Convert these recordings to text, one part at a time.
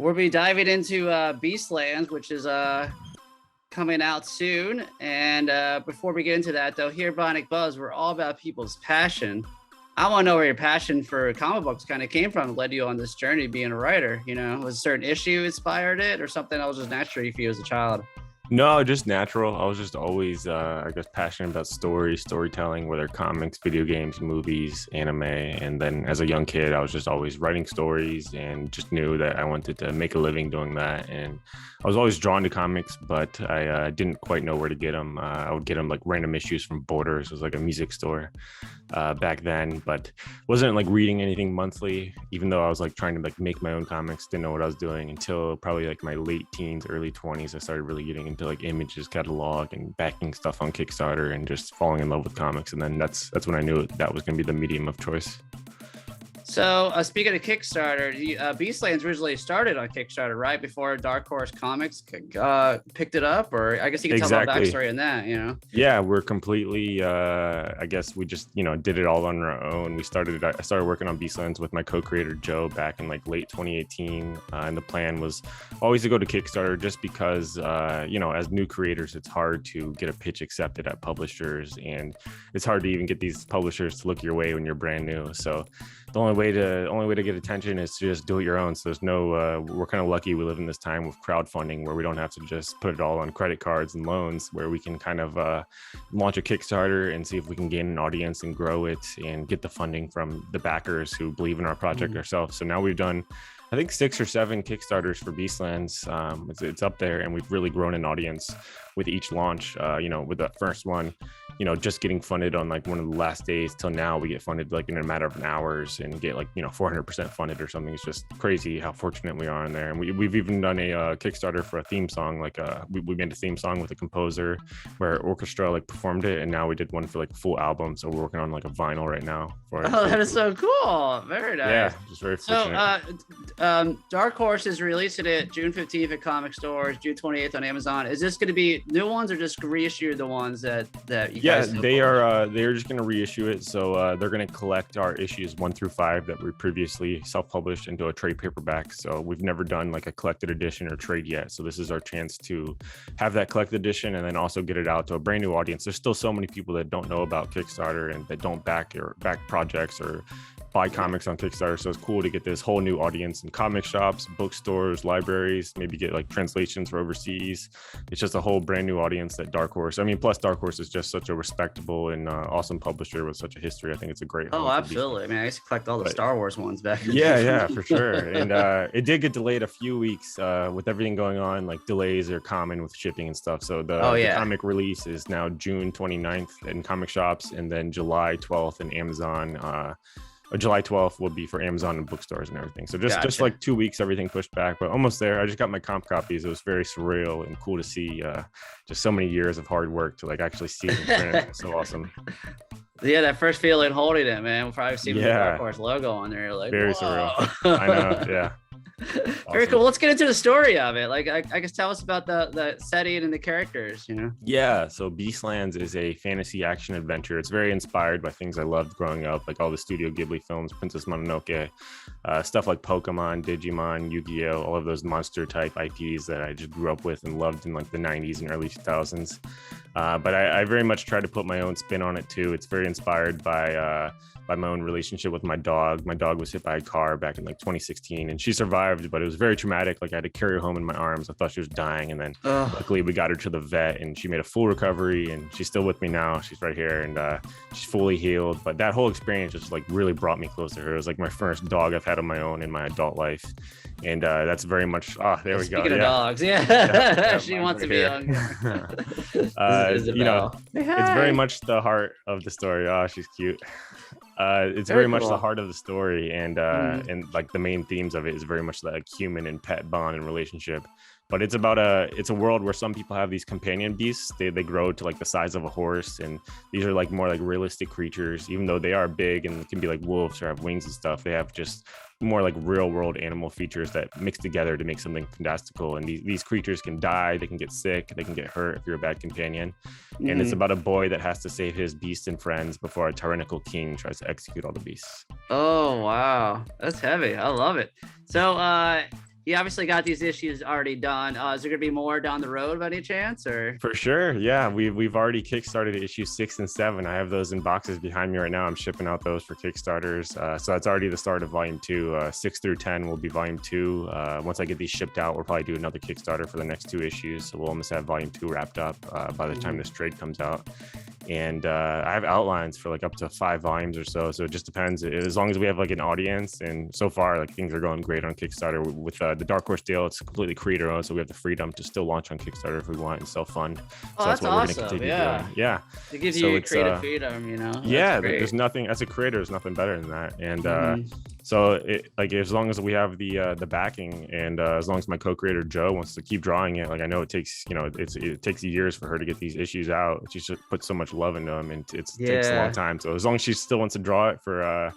we'll be diving into Beastlands, which is coming out soon. And before we get into that, though, here at Bionic Buzz, we're all about people's passion. I want to know where your passion for comic books kind of came from, led you on this journey being a writer. You know, was a certain issue inspired it, or something that was just natural for you as a child? No, just natural. I was just always, I guess, passionate about storytelling, whether comics, video games, movies, anime. And then as a young kid, I was just always writing stories and just knew that I wanted to make a living doing that. And I was always drawn to comics, but I didn't quite know where to get them. I would get them like random issues from Borders. It was like a music store back then, but wasn't like reading anything monthly, even though I was like trying to like make my own comics. Didn't know what I was doing until probably like my late teens, early 20s. I started really getting into like Image's catalog and backing stuff on Kickstarter and just falling in love with comics. And then that's when I knew that was going to be the medium of choice. So speaking of Kickstarter, Beastlands originally started on Kickstarter, right? Before Dark Horse Comics picked it up, or I guess you can tell the backstory in that, you know? Yeah, we're completely, I guess we just, did it all on our own. I started working on Beastlands with my co-creator, Joe, back in like late 2018. And the plan was always to go to Kickstarter just because, as new creators, it's hard to get a pitch accepted at publishers, and it's hard to even get these publishers to look your way when you're brand new. So the only way to get attention is to just do it your own. So there's no, we're kind of lucky we live in this time with crowdfunding where we don't have to just put it all on credit cards and loans, where we can kind of launch a Kickstarter and see if we can gain an audience and grow it and get the funding from the backers who believe in our project ourselves. So now we've done, I think, 6 or 7 Kickstarters for Beastlands. It's up there, and we've really grown an audience with each launch. With the first one, just getting funded on like one of the last days till now, we get funded like in a matter of hours and get like 400% funded or something. It's just crazy how fortunate we are in there. And we've even done a Kickstarter for a theme song. Like we made a theme song with a composer where orchestra like performed it, and now we did one for like a full album. So we're working on like a vinyl right now for it. Oh, that is so cool! Very nice. Yeah, just very fortunate. So Dark Horse is releasing it June 15th at comic stores, June 28th on Amazon. Is this going to be new ones or just reissue the ones that you guys they're just going to reissue it. So they're going to collect our issues 1 through 5 that we previously self-published into a trade paperback. So we've never done like a collected edition or trade yet. So this is our chance to have that collected edition and then also get it out to a brand new audience. There's still so many people that don't know about Kickstarter and that don't back projects or buy comics on Kickstarter. So it's cool to get this whole new audience in comic shops, bookstores, libraries, maybe get like translations for overseas. It's just a whole brand new audience that Dark Horse, plus Dark Horse is just such a respectable and awesome publisher with such a history. I think it's a great home. Oh, absolutely. I mean, I used to collect all the Star Wars ones back. Yeah, for sure. And it did get delayed a few weeks with everything going on. Like delays are common with shipping and stuff. So the comic release is now June 29th in comic shops, and then July 12th in Amazon. July 12th will be for Amazon and bookstores and everything. So just like 2 weeks, everything pushed back, but almost there. I just got my comp copies. It was very surreal and cool to see just so many years of hard work to like actually see it in print. So awesome. Yeah, that first feeling holding it, man. We'll probably see the Dark Horse logo on there. Like, very surreal. I know, yeah. Very cool. Let's get into the story of it. Like, I guess tell us about the setting and the characters, Yeah, so Beastlands is a fantasy action adventure. It's very inspired by things I loved growing up, like all the Studio Ghibli films, Princess Mononoke, stuff like Pokemon, Digimon, Yu-Gi-Oh, all of those monster type IPs that I just grew up with and loved in like the 90s and early 2000s. But I very much try to put my own spin on it too. It's very inspired by my own relationship with my dog. My dog was hit by a car back in like 2016, and she survived, but it was very traumatic. Like I had to carry her home in my arms. I thought she was dying, and then luckily we got her to the vet, and she made a full recovery, and she's still with me now. She's right here, and she's fully healed. But that whole experience just like really brought me close to her. It was like my first dog I've had on my own in my adult life, and that's very much. There we go. Speaking of dogs, she wants to be young. It's very much the heart of the story. Oh, she's cute. It's very much the heart of the story, and like the main themes of it is very much like human and pet bond and relationship. But it's about it's a world where some people have these companion beasts. They grow to like the size of a horse, and these are like more like realistic creatures. Even though they are big and can be like wolves or have wings and stuff, they have just more like real world animal features that mix together to make something fantastical. And these creatures can die, they can get sick, they can get hurt if you're a bad companion. And it's about a boy that has to save his beasts and friends before a tyrannical king tries to execute all the beasts. Oh wow, that's heavy. I love it. So you obviously got these issues already done. Is there gonna be more down the road by any chance, or? For sure, yeah. We've already kickstarted issue 6 and 7. I have those in boxes behind me right now. I'm shipping out those for Kickstarters. So that's already the start of volume 2. 6 through 10 will be volume 2. Once I get these shipped out, we'll probably do another Kickstarter for the next 2 issues. So we'll almost have volume 2 wrapped up by the time this trade comes out. And I have outlines for like up to 5 volumes or so. So it just depends. As long as we have like an audience, and so far like things are going great on Kickstarter. With the Dark Horse deal, it's completely creator owned, so we have the freedom to still launch on Kickstarter if we want and self-fund. Oh, so that's what awesome. We're gonna continue doing. Yeah. It gives so you it's, creative freedom, you know. Yeah, there's nothing as a creator, there's nothing better than that. And so it, like, as long as we have the backing, and as long as my co-creator Joe wants to keep drawing it, like I know it takes, you know, it takes years for her to get these issues out. She just put so much love into them, and it takes a long time. So as long as she still wants to draw it for a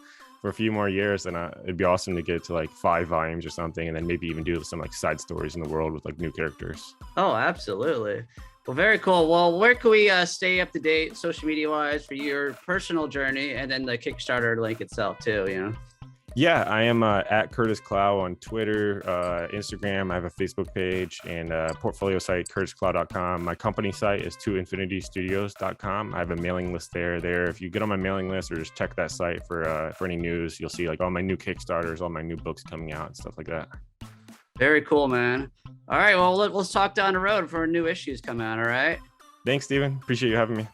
few more years, then it'd be awesome to get it to like 5 volumes or something, and then maybe even do some like side stories in the world with like new characters. Oh, absolutely. Well, very cool. Well, where can we stay up to date social media wise for your personal journey, and then the Kickstarter link itself too, you know? Yeah, I am at Curtis Clow on Twitter, Instagram. I have a Facebook page and a portfolio site, curtisclow.com. My company site is 2infinitystudios.com. I have a mailing list there. If you get on my mailing list or just check that site for any news, you'll see like all my new Kickstarters, all my new books coming out and stuff like that. Very cool, man. All right, well, let's talk down the road for new issues come out, all right? Thanks, Steven. Appreciate you having me.